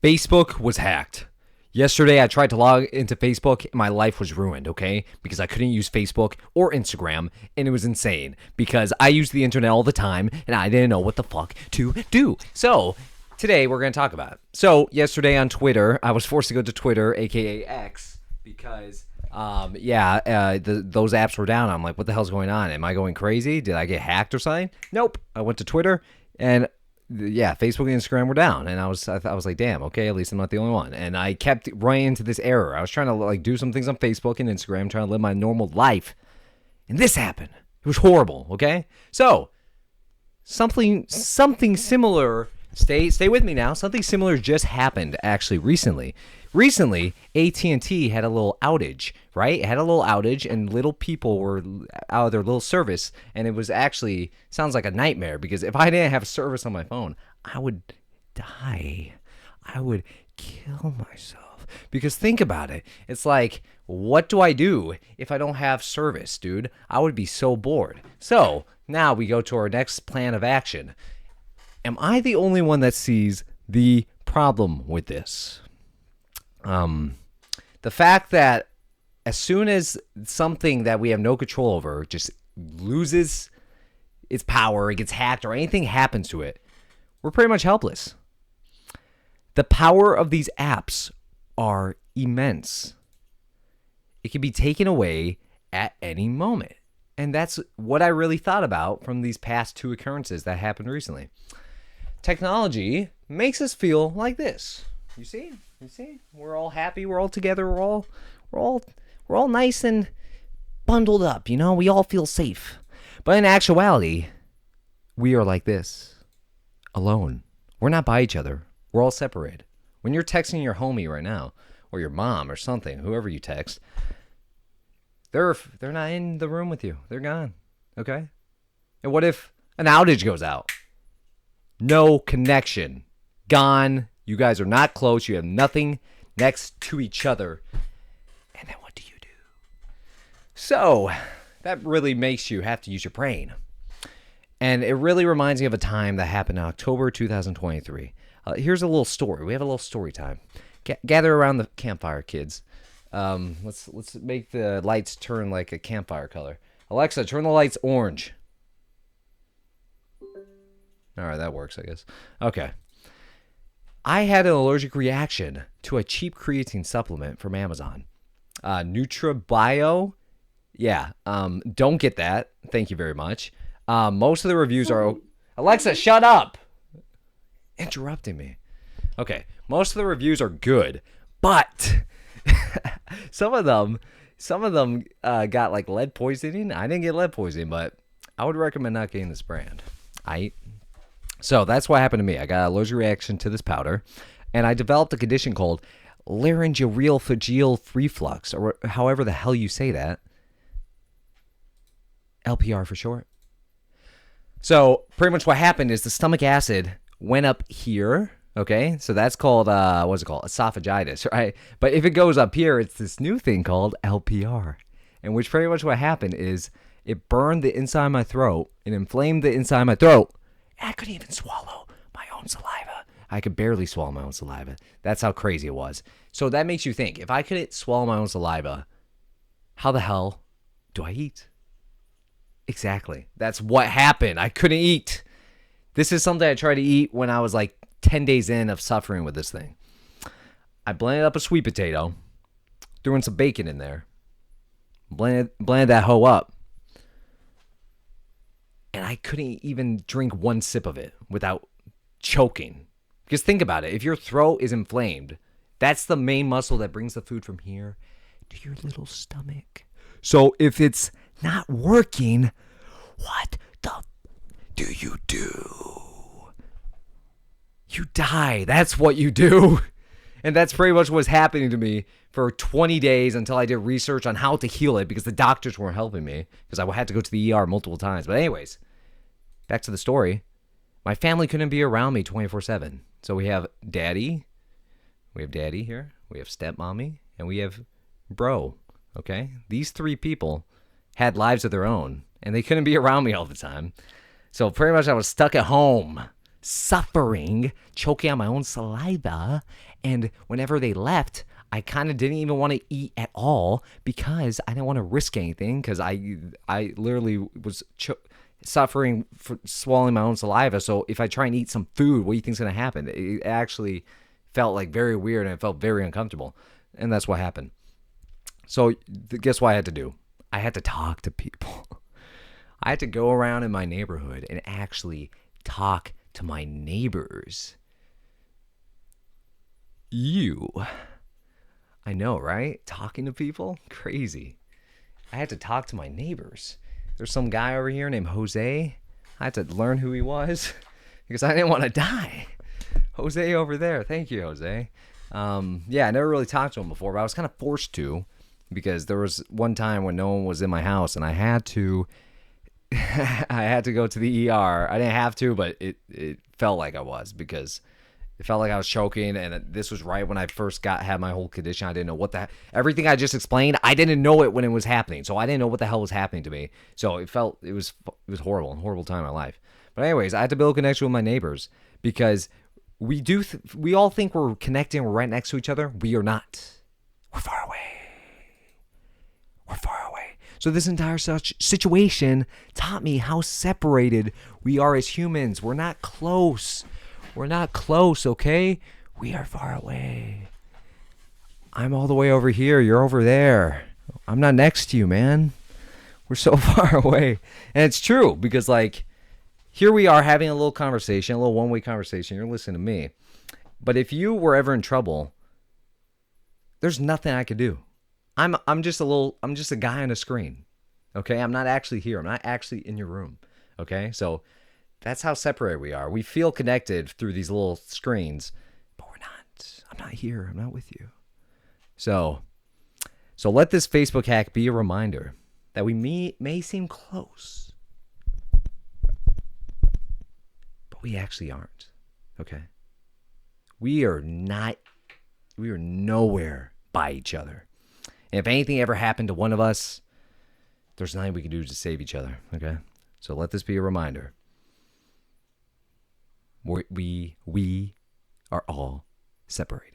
Facebook was hacked. Yesterday, I tried to log into Facebook. My life was ruined, okay? Because I couldn't use Facebook or Instagram, and it was insane because I use the internet all the time, and I didn't know what the fuck to do. So, today, we're going to talk about it. So, yesterday on Twitter, I was forced to go to Twitter, a.k.a. X, because, those apps were down. I'm like, what the hell's going on? Am I going crazy? Did I get hacked or something? Nope. I went to Twitter, and Facebook and Instagram were down, and I was like, damn, okay, at least I'm not the only one. And I kept running into this error. I was trying to do some things on Facebook and Instagram, trying to live my normal life, and this happened. It was horrible. Okay, so something similar. Stay with me now. Something similar just happened actually recently. Recently, AT&T had a little outage, right? It had a little outage, and little people were out of their little service, and it was actually, sounds like a nightmare, because if I didn't have a service on my phone, I would die. I would kill myself. Because think about it. It's like, what do I do if I don't have service, dude? I would be so bored. So, now we go to our next plan of action. Am I the only one that sees the problem with this? The fact that as soon as something that we have no control over just loses its power, it gets hacked, or anything happens to it, we're pretty much helpless. The power of these apps are immense. It can be taken away at any moment. And that's what I really thought about from these past two occurrences that happened recently. Technology makes us feel like this. You see? We're all happy. We're all together. We're all nice and bundled up. You know, we all feel safe. But in actuality, we are like this, alone. We're not by each other. We're all separated. When you're texting your homie right now, or your mom or something, whoever you text, they're not in the room with you. They're gone. Okay? And what if an outage goes out? No connection. Gone. You guys are not close. You have nothing next to each other. And then what do you do? So, that really makes you have to use your brain. And it really reminds me of a time that happened in October 2023. Here's a little story. We have a little story time. Gather around the campfire, kids. Let's make the lights turn like a campfire color. Alexa, turn the lights orange. All right, that works, I guess. Okay. I had an allergic reaction to a cheap creatine supplement from Amazon. NutraBio. Yeah, don't get that. Thank you very much. Most of the reviews are... Alexa, shut up! Interrupting me. Okay, most of the reviews are good, but some of them got like lead poisoning. I didn't get lead poisoning, but I would recommend not getting this brand. So that's what happened to me. I got an allergic reaction to this powder, and I developed a condition called laryngeal reflux, or however the hell you say that. LPR for short. So pretty much what happened is the stomach acid went up here. Okay, so that's called, what's it called? Esophagitis, right? But if it goes up here, it's this new thing called LPR. And which pretty much what happened is it burned the inside of my throat and inflamed the inside of my throat. I couldn't even swallow my own saliva. I could barely swallow my own saliva. That's how crazy it was. So that makes you think, if I couldn't swallow my own saliva, how the hell do I eat? Exactly. That's what happened. I couldn't eat. This is something I tried to eat when I was like 10 days in of suffering with this thing. I blended up a sweet potato, threw in some bacon in there, blended that hoe up. And I couldn't even drink one sip of it without choking. Because think about it. If your throat is inflamed, that's the main muscle that brings the food from here to your little stomach. So if it's not working, what the do you do? You die. That's what you do. And that's pretty much what's happening to me for 20 days until I did research on how to heal it, because the doctors weren't helping me because I had to go to the ER multiple times. But anyways, back to the story. My family couldn't be around me 24/7. So we have daddy. We have daddy here. We have stepmommy. And we have bro. Okay? These three people had lives of their own, and they couldn't be around me all the time. So pretty much I was stuck at home. suffering, choking on my own saliva. And whenever they left, I kind of didn't even want to eat at all because I didn't want to risk anything because I literally was suffering for swallowing my own saliva. So if I try and eat some food, what do you think's going to happen? It actually felt like very weird and it felt very uncomfortable. And that's what happened. So guess what I had to do? I had to talk to people. I had to go around in my neighborhood and actually talk to my neighbors. I know, right? Talking to people? Crazy. I had to talk to my neighbors. There's some guy over here named Jose. I had to learn who he was because I didn't want to die. Jose over there. Thank you, Jose. Yeah, I never really talked to him before, but I was kind of forced to because there was one time when no one was in my house and I had to go to the ER. I didn't have to, but it felt like I was because it felt like I was choking, and this was right when I first had my whole condition. I didn't know everything I just explained, I didn't know it when it was happening, so I didn't know what the hell was happening to me. So it was horrible time in my life. But anyways, I had to build a connection with my neighbors because we all think we're connecting, we're right next to each other. We are not. We're far away. So this entire situation taught me how separated we are as humans. We're not close. Okay? We are far away. I'm all the way over here. You're over there. I'm not next to you, man. We're so far away. And it's true because, like, here we are having a little conversation, a little one-way conversation. You're listening to me. But if you were ever in trouble, there's nothing I could do. I'm just a guy on a screen. Okay? I'm not actually here. I'm not actually in your room. Okay? So that's how separated we are. We feel connected through these little screens, but we're not. I'm not here. I'm not with you. So let this Facebook hack be a reminder that we may seem close, but we actually aren't. Okay? We are nowhere by each other. And if anything ever happened to one of us, there's nothing we can do to save each other. Okay? So let this be a reminder. We are all separated.